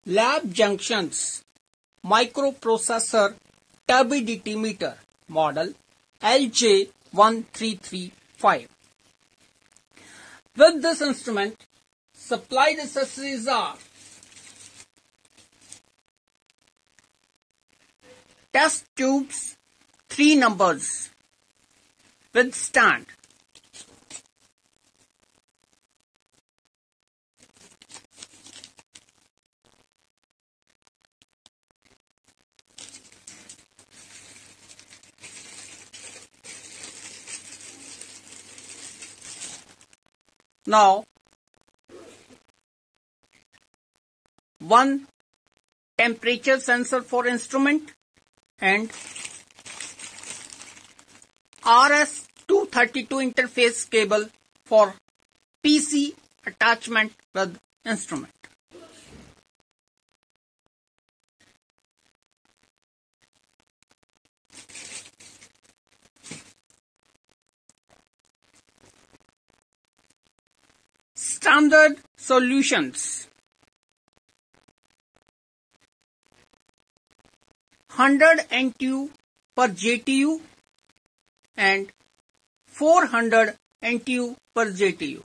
Lab Junctions Microprocessor Turbidity Meter Model LJ1335. With this instrument, supplied accessories are test tubes, 3 numbers, with stand. Now, one temperature sensor for instrument and RS-232 interface cable for PC attachment with instrument. Standard solutions: 100 NTU per JTU and 400 NTU per JTU.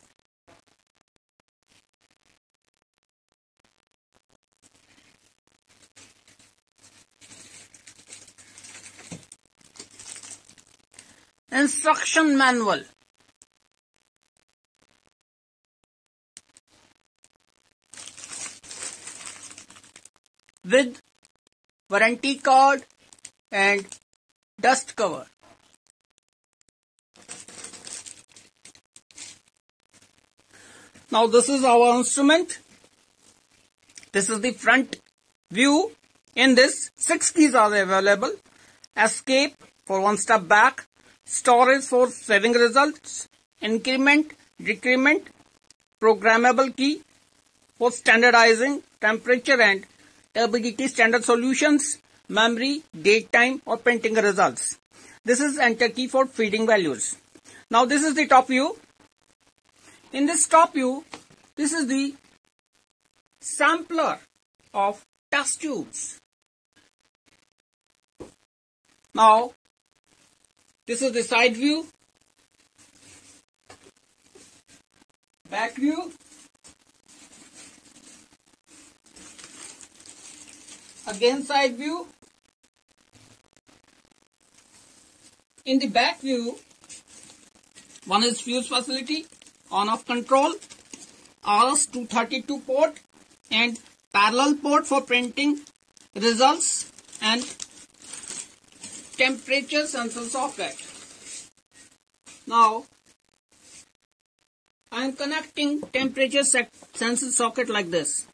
Instruction manual. With warranty card and dust cover. Now this is our instrument. This is the front view. In this, 6 keys are available. Escape for one step back. Storage for saving results. Increment, decrement. Programmable key for standardizing temperature and turbidity standard solutions, memory, date time or printing results. This is enter key for feeding values. Now this is the top view. In this top view, this is the sampler of test tubes. Now this is the side view, back view, again side view. In the back view, one is fuse facility, on-off control, RS-232 port and parallel port for printing results and temperature sensor socket. Now I am connecting temperature sensor socket like this.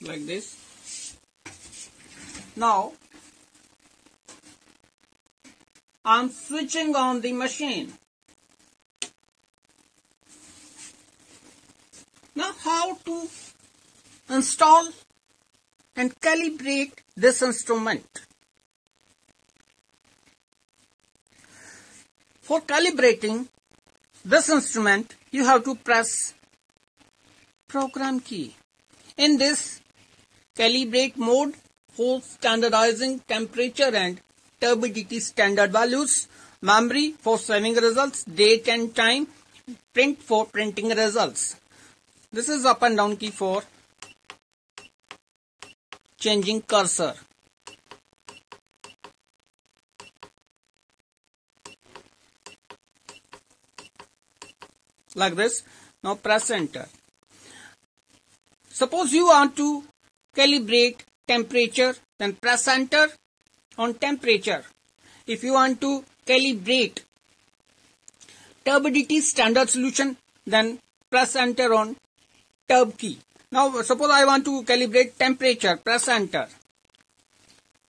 Like this. Now I am switching on the machine. Now how to install and calibrate this instrument? For calibrating this instrument, you have to press program key. In this calibrate mode for standardizing temperature and turbidity standard values, memory for saving results, date and time, print for printing results. This is up and down key for changing cursor. Like this. Now press enter. Suppose you want to calibrate temperature, then press enter on temperature. If you want to calibrate turbidity standard solution, then press enter on turb key. Now suppose I want to calibrate temperature, press enter.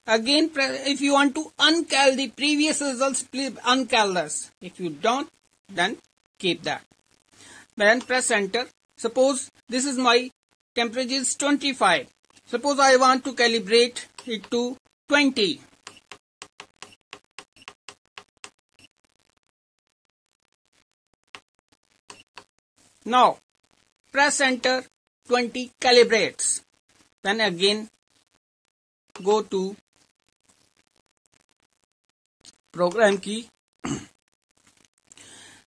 Again, if you want to uncal the previous results, please uncal this. If you don't, then keep that. Then press enter. Suppose this is my temperature is 25. Suppose I want to calibrate it to 20. Now press enter 20 calibrates. Then again go to program key.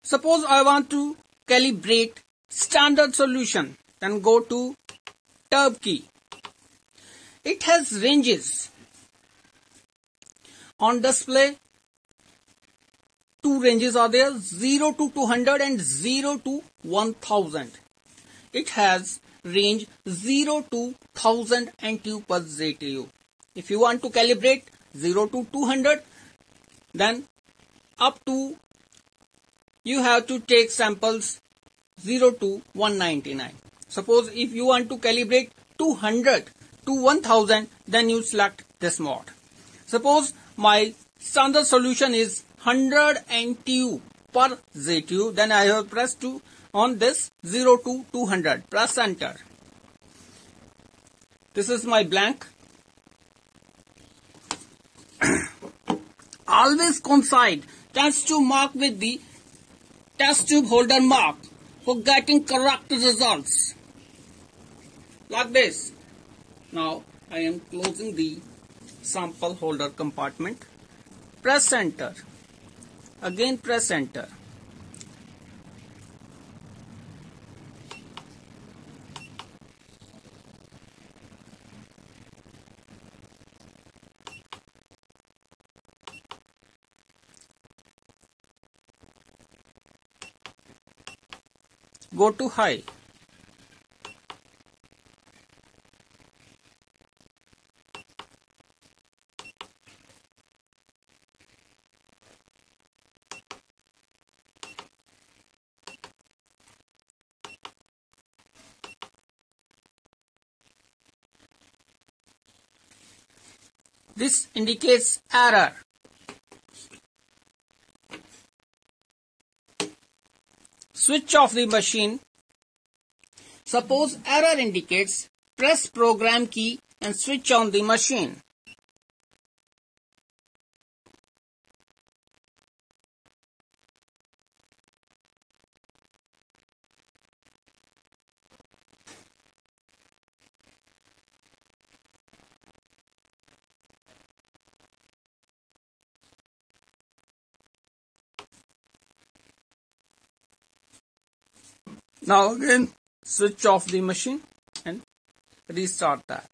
Suppose I want to calibrate standard solution, then go to tab key. It has ranges. On display, two ranges are there, 0 to 200 and 0 to 1000. It has range 0 to 1000 NTU per ZTU. If you want to calibrate 0 to 200, then up to you have to take samples 0 to 199. Suppose if you want to calibrate 200 to 1000, then you select this mode. Suppose my standard solution is 100 NTU per ZTU, then I have pressed to on this 0 to 200. Press enter. This is my blank. Always coincide test tube mark with the test tube holder mark for getting correct results. Like this. Now I am closing the sample holder compartment. Press enter. Again press enter. Go to high. This indicates error. Switch off the machine. Suppose error indicates, press program key and switch on the machine. Now again switch off the machine and restart that.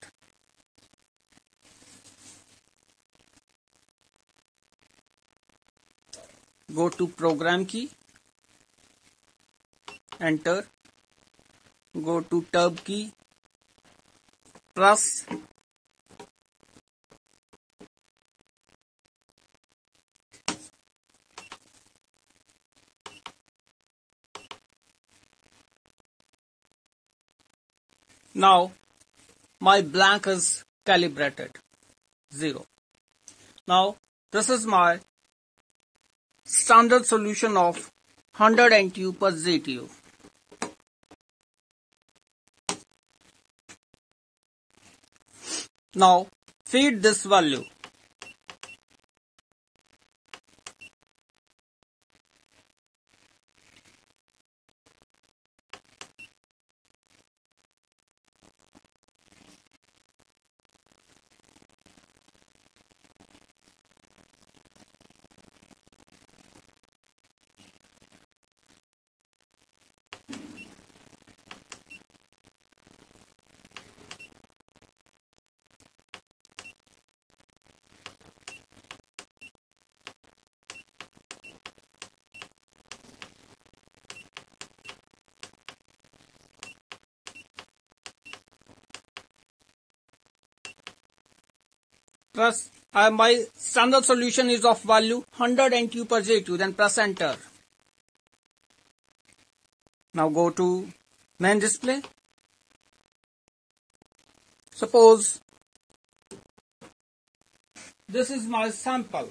Go to program key, enter, go to tab key, press now my blank is calibrated 0. Now this is my standard solution of 100 NTU per ZTU. Now feed this value. Press my standard solution is of value 100 NTU per ZTU, then press enter. Now go to main display. Suppose this is my sample.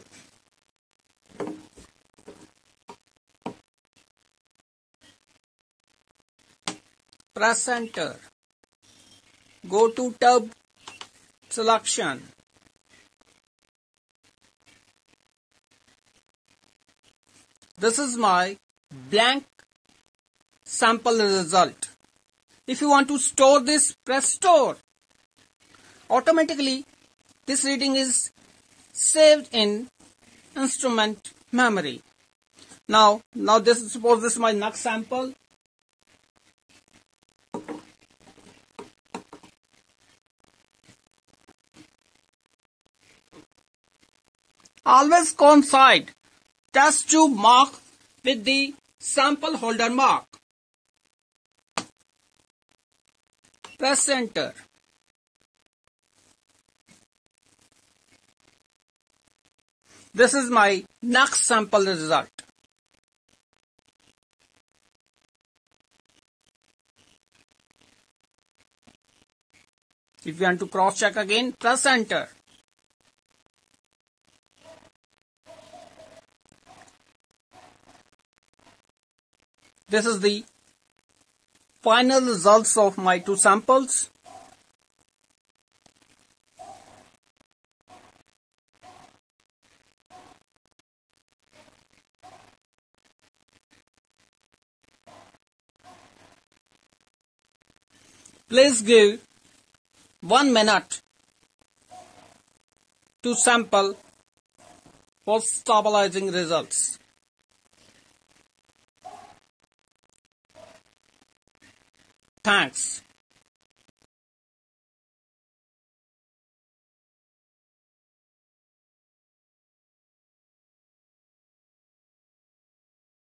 Press enter. Go to tab selection. This is my blank sample result. If you want to store this, press store. Automatically, this reading is saved in instrument memory. Now suppose this is my NUC sample. Always coincide test tube mark with the sample holder mark. Press enter. This is my NUC sample result. If you want to cross check again, press enter. This is the final results of my two samples. Please give 1 minute to sample for stabilizing results. Thanks.